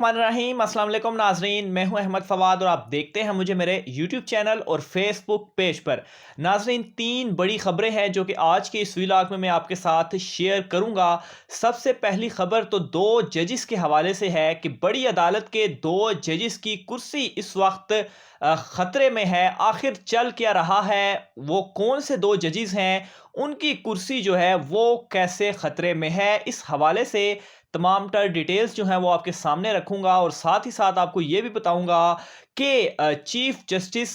रहीम अस्सलाम वालेकुम नाजरीन, मैं हूं अहमद फवाद और आप देखते हैं मुझे मेरे यूट्यूब चैनल और फेसबुक पेज पर। नाजरीन, तीन बड़ी खबरें हैं जो कि आज के इस व्लॉग में मैं आपके साथ शेयर करूंगा। सबसे पहली खबर तो दो जजिस के हवाले से है कि बड़ी अदालत के दो जजिस की कुर्सी इस वक्त ख़तरे में है। आखिर चल क्या रहा है, वो कौन से दो जजिस हैं, उनकी कुर्सी जो है वो कैसे ख़तरे में है, इस हवाले से तमाम तर डिटेल्स जो हैं वो आपके सामने रखूंगा और साथ ही साथ आपको ये भी बताऊंगा कि chief justice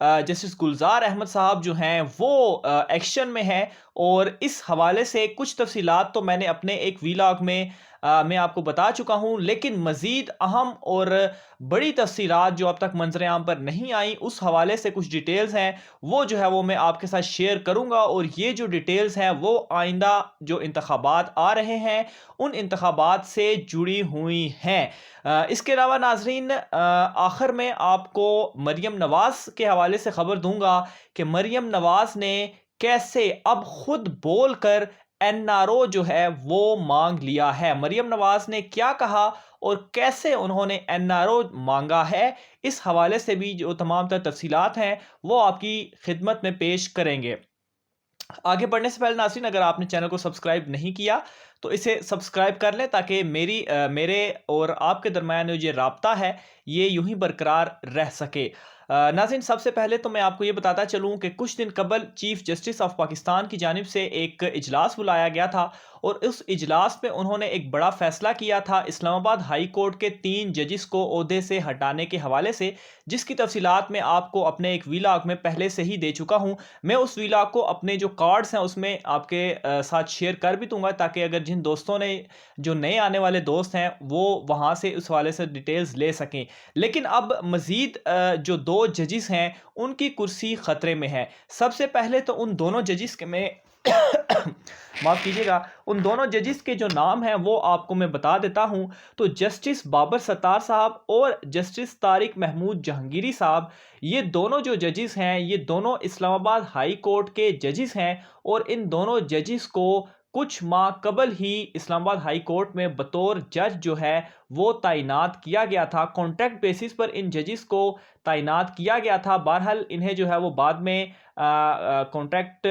justice Gulzar Ahmad साहब जो हैं वो एक्शन में है। और इस हवाले से कुछ तफसीलात तो मैंने अपने एक वीलॉग में मैं आपको बता चुका हूं, लेकिन मज़ीद अहम और बड़ी तफसीलात जो अब तक मंजर आम पर नहीं आई, उस हवाले से कुछ डिटेल्स हैं वो जो है वो मैं आपके साथ शेयर करूंगा। और ये जो डिटेल्स हैं वो आइंदा जो इंतखाबात आ रहे हैं उन इंतखाबात से जुड़ी हुई हैं। इसके अलावा नाजरीन, आखिर में आपको मरियम नवाज के हवाले से खबर दूंगा कि मरियम नवाज ने कैसे अब खुद बोलकर एनआरओ जो है वो मांग लिया है। मरियम नवाज ने क्या कहा और कैसे उन्होंने एनआरओ मांगा है, इस हवाले से भी जो तमाम तर तफसीलात हैं वो आपकी खिदमत में पेश करेंगे। आगे बढ़ने से पहले नाज़रीन, अगर आपने चैनल को सब्सक्राइब नहीं किया तो इसे सब्सक्राइब कर लें ताकि मेरे और आपके दरमियान जो ये राब्ता है ये यूं ही बरकरार रह सके। नाज़रीन, सबसे पहले तो मैं आपको ये बताता चलूं कि कुछ दिन कबल चीफ जस्टिस ऑफ पाकिस्तान की जानिब से एक इजलास बुलाया गया था और उस इजलास में उन्होंने एक बड़ा फैसला किया था इस्लामाबाद हाई कोर्ट के 3 जजिस को ओहदे से हटाने के हवाले से, जिसकी तफसीलात मैं आपको अपने एक वीलॉग में पहले से ही दे चुका हूं। मैं उस वीलॉग को अपने जो कार्ड्स हैं उसमें आपके साथ शेयर कर भी दूंगा ताकि अगर जिन दोस्तों ने, जो नए आने वाले दोस्त हैं, वो वहां से उस हवाले से डिटेल्स ले सकें। लेकिन अब मज़ीद जो दो जजिस हैं उनकी कुर्सी ख़तरे में है। सबसे पहले तो उन दोनों जजिस के मैं माफ़ कीजिएगा, उन दोनों जजिस के जो नाम हैं वो आपको मैं बता देता हूं। तो जस्टिस बाबर सत्तार साहब और जस्टिस तारिक महमूद जहांगीरी साहब, ये दोनों जो जजिस हैं ये दोनों इस्लामाबाद हाई कोर्ट के जजिस हैं और इन दोनों जजिस को कुछ माह कबल ही इस्लामाबाद हाई कोर्ट में बतौर जज जो है वो तैनात किया गया था। कॉन्ट्रैक्ट बेसिस पर इन जजिस को तैनात किया गया था। बहरहाल इन्हें जो है वो बाद में कॉन्ट्रैक्ट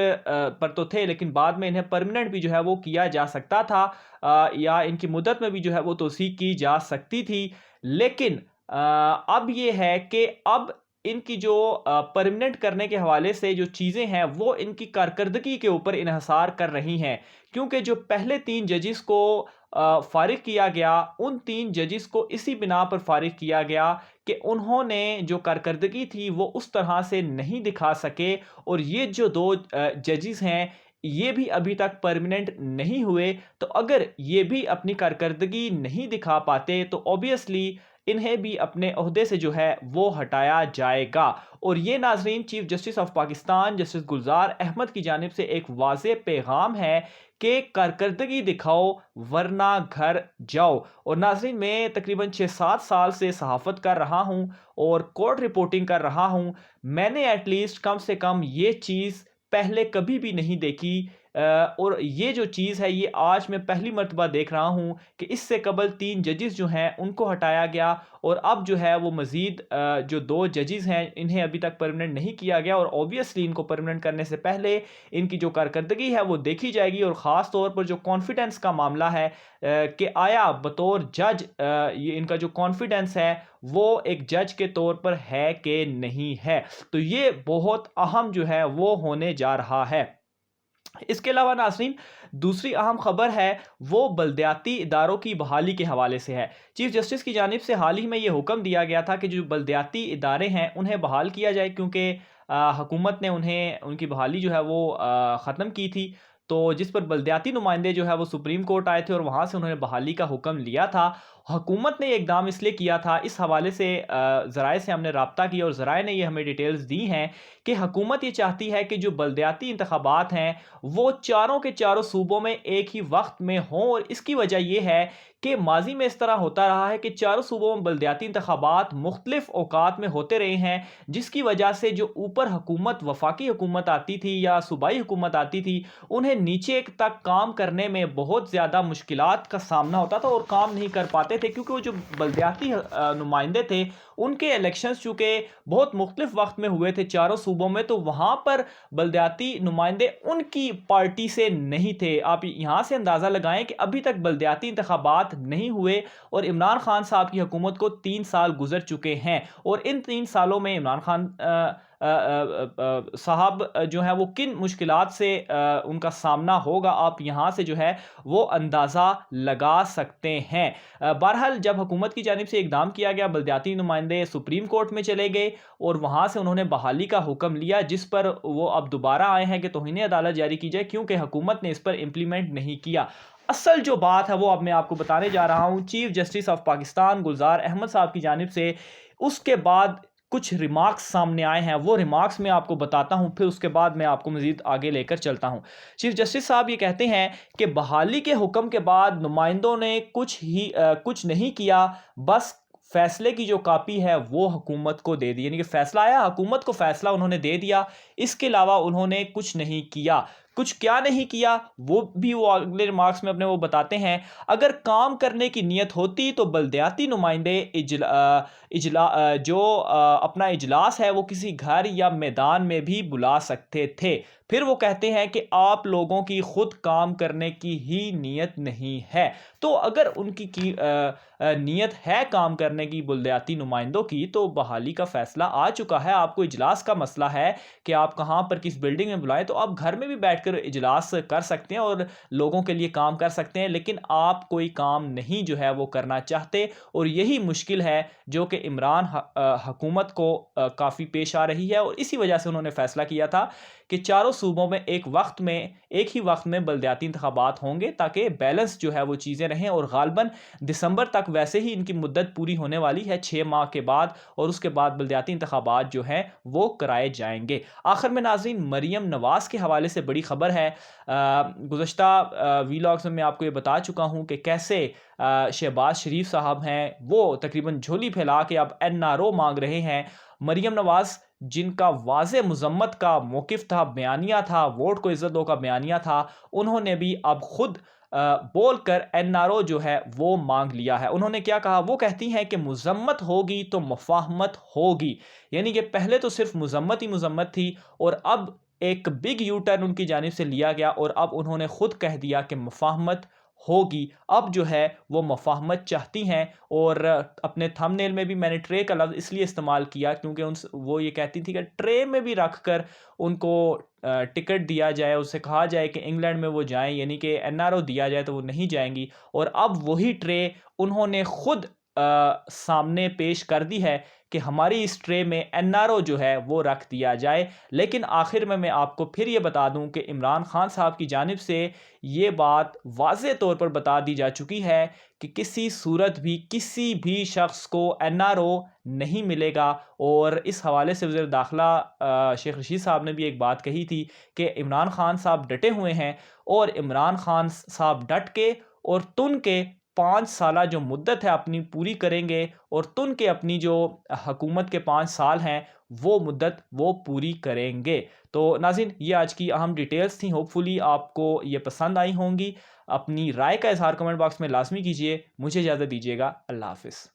पर तो थे, लेकिन बाद में इन्हें परमानेंट भी जो है वो किया जा सकता था या इनकी मुद्दत में भी जो है वो तोसी की जा सकती थी। लेकिन अब ये है कि अब इनकी जो परमानेंट करने के हवाले से जो चीज़ें हैं वो इनकी कारकर्दगी के ऊपर इन्हसार कर रही हैं, क्योंकि जो पहले 3 जजिस को फारिग किया गया, उन 3 जजिस को इसी बिना पर फारिग किया गया कि उन्होंने जो कारकर्दगी थी वो उस तरह से नहीं दिखा सके। और ये जो दो जजिस हैं ये भी अभी तक परमानेंट नहीं हुए। तो अगर ये भी अपनी कारकर्दगी नहीं दिखा पाते तो ऑब्वियसली इन्हें भी अपने ओहदे से जो है वो हटाया जाएगा। और ये नाजरीन chief justice of Pakistan justice Gulzar Ahmed की जानिब से एक वाज़ेह पैगाम है कि कारकर्दगी दिखाओ वरना घर जाओ। और नाजरीन, मैं तकरीबन 6-7 साल से सहाफ़त कर रहा हूँ और कोर्ट रिपोर्टिंग कर रहा हूँ। मैंने एटलीस्ट कम से कम ये चीज़ पहले कभी भी नहीं देखी। और ये जो चीज़ है ये आज मैं पहली मर्तबा देख रहा हूँ कि इससे कबल 3 जजिस जो हैं उनको हटाया गया और अब जो है वो मज़ीद जो 2 जजिस हैं इन्हें अभी तक परमानेंट नहीं किया गया। और ऑब्वियसली इनको परमानेंट करने से पहले इनकी जो कारकर्दगी है वो देखी जाएगी और ख़ास तौर पर जो कॉन्फिडेंस का मामला है कि आया बतौर जज ये इनका जो कॉन्फिडेंस है वो एक जज के तौर पर है कि नहीं है। तो ये बहुत अहम जो है वो होने जा रहा है। इसके अलावा नाज़रीन, दूसरी अहम खबर है वो बल्दियाती इदारों की बहाली के हवाले से है। चीफ जस्टिस की जानिब से हाल ही में ये हुक्म दिया गया था कि जो बल्दियाती इदारे हैं उन्हें बहाल किया जाए, क्योंकि हुकूमत ने उन्हें उनकी बहाली जो है वो ख़त्म की थी। तो जिस पर बल्दियाती नुमाइंदे जो है वो सुप्रीम कोर्ट आए थे और वहाँ से उन्होंने बहाली का हुक्म लिया था। हुकूमत ने ये इकदाम इसलिए किया था, इस हवाले से ज़राए से हमने रब्ता किया और ज़राए ने ये हमें डिटेल्स दी हैं कि हुकूमत ये चाहती है कि जो बल्दियाती इंतखाबात हैं वो चारों के चारों सूबों में एक ही वक्त में हों। और इसकी वजह यह है कि माजी में इस तरह होता रहा है कि चारों सूबों में बल्दियाती इंतखाबात मुख्तलिफ औकात में होते रहे हैं, जिसकी वजह से जो ऊपर हुकूमत वफाकी हुकूमत आती थी या सूबाई हुकूमत आती थी उन्हें नीचे तक काम करने में बहुत ज़्यादा मुश्किलात का सामना होता था और काम नहीं कर पाते चाहते थे, क्योंकि वो जो बल्दियाती नुमाइंदे थे उनके इलेक्शंस चूँकि बहुत मुख्तलिफ वक्त में हुए थे चारों सूबों में, तो वहाँ पर बल्दियाती नुमाइंदे उनकी पार्टी से नहीं थे। आप यहाँ से अंदाज़ा लगाएं कि अभी तक बल्दियाती इंतखाबात नहीं हुए और इमरान खान साहब की हुकूमत को 3 साल गुजर चुके हैं, और इन 3 सालों में इमरान खान साहब जो है वो किन मुश्किलात से उनका सामना होगा, आप यहाँ से जो है वो अंदाज़ा लगा सकते हैं। बहरहाल जब हुकूमत की जानिब से इकदाम किया गया, बल्दियाती नुमाइंदे सुप्रीम कोर्ट में चले गए और वहाँ से उन्होंने बहाली का हुक्म लिया, जिस पर वो अब दोबारा आए हैं कि तौहीन अदालत जारी की जाए, क्योंकि हुकूमत ने इस पर इम्प्लीमेंट नहीं किया। असल जो बात है वो अब मैं आपको बताने जा रहा हूँ। चीफ जस्टिस ऑफ पाकिस्तान गुलजार अहमद साहब की जानिब से उसके बाद कुछ रिमार्क्स सामने आए हैं, वो रिमार्क्स मैं आपको बताता हूं, फिर उसके बाद मैं आपको मजीद आगे लेकर चलता हूं। चीफ जस्टिस साहब ये कहते हैं कि बहाली के हुक्म के बाद नुमाइंदों ने कुछ नहीं किया, बस फैसले की जो कापी है वो हुकूमत को दे दी, यानी कि फैसला आया, हुकूमत को फैसला उन्होंने दे दिया, इसके अलावा उन्होंने कुछ नहीं किया। कुछ क्या नहीं किया वो भी वो अगले रिमार्क्स में अपने वो बताते हैं। अगर काम करने की नीयत होती तो बल्दियाती नुमाइंदे अपना इजलास है वो किसी घर या मैदान में भी बुला सकते थे। फिर वो कहते हैं कि आप लोगों की खुद काम करने की ही नीयत नहीं है, तो अगर उनकी नीयत है काम करने की बल्दियाती नुमाइंदों की, तो बहाली का फैसला आ चुका है। आपको इजलास का मसला है कि आप कहाँ पर किस बिल्डिंग में बुलाएं, तो आप घर में भी बैठकर इजलास कर सकते हैं और लोगों के लिए काम कर सकते हैं, लेकिन आप कोई काम नहीं जो है वो करना चाहते, और यही मुश्किल है जो कि इमरान हुकूमत को काफ़ी पेश आ रही है। और इसी वजह से उन्होंने फैसला किया था कि चारों सूबों में एक ही वक्त में बल्दियाती इंतखाबात होंगे, ताकि बैलेंस जो है वो चीज़ें रहें। और गालबन दिसंबर तक वैसे ही इनकी मुद्दत पूरी होने वाली है 6 माह के बाद, और उसके बाद बल्दियाती इंतखाबात जो हैं वो कराए जाएंगे। आखिर में नाज़रीन, मरियम नवाज़ के हवाले से बड़ी खबर है। गुज़श्ता वीलॉग्स में मैं आपको ये बता चुका हूँ कि कैसे शहबाज शरीफ साहब हैं वो तकरीबन झोली फैला के अब NRO मांग रहे हैं। मरियम नवाज़, जिनका वाज़े मज़म्मत का मौक़िफ़ था, बयानिया था, वोट को इज़्ज़त दो का बयानिया था, उन्होंने भी अब खुद बोलकर NRO जो है वो मांग लिया है। उन्होंने क्या कहा? वो कहती हैं कि मज़म्मत होगी तो मुफ़ाहमत होगी, यानी कि पहले तो सिर्फ मज़म्मत ही मज़म्मत थी, और अब एक बिग यू टर्न उनकी जानिब से लिया गया, और अब उन्होंने खुद कह दिया कि मुफ़ाहमत होगी। अब जो है वो मुफ़ाहमत चाहती हैं, और अपने थंबनेल में भी मैंने ट्रे का लफ्ज़ इसलिए इस्तेमाल किया क्योंकि वो ये कहती थी कि ट्रे में भी रख कर उनको टिकट दिया जाए, उससे कहा जाए कि इंग्लैंड में वो जाएं, यानी कि NRO दिया जाए तो वो नहीं जाएंगी। और अब वही ट्रे उन्होंने खुद सामने पेश कर दी है कि हमारी इस ट्रे में NRO जो है वो रख दिया जाए। लेकिन आखिर में मैं आपको फिर ये बता दूं कि इमरान खान साहब की जानिब से ये बात वाज़े तौर पर बता दी जा चुकी है कि किसी सूरत भी किसी भी शख्स को NRO नहीं मिलेगा। और इस हवाले से वज़ीर दाखिला शेख रशीद साहब ने भी एक बात कही थी कि इमरान खान साहब डटे हुए हैं, और इमरान खान साहब डट के और तुन के 5 साला जो मुद्दत है अपनी पूरी करेंगे, और तुन के अपनी जो हुकूमत के 5 साल हैं वो मुद्दत वो पूरी करेंगे। तो नाज़रीन, ये आज की अहम डिटेल्स थी। होपफुली आपको ये पसंद आई होंगी। अपनी राय का इज़हार कमेंट बॉक्स में लाजमी कीजिए। मुझे इजाज़त दीजिएगा। अल्लाह हाफ़िज़।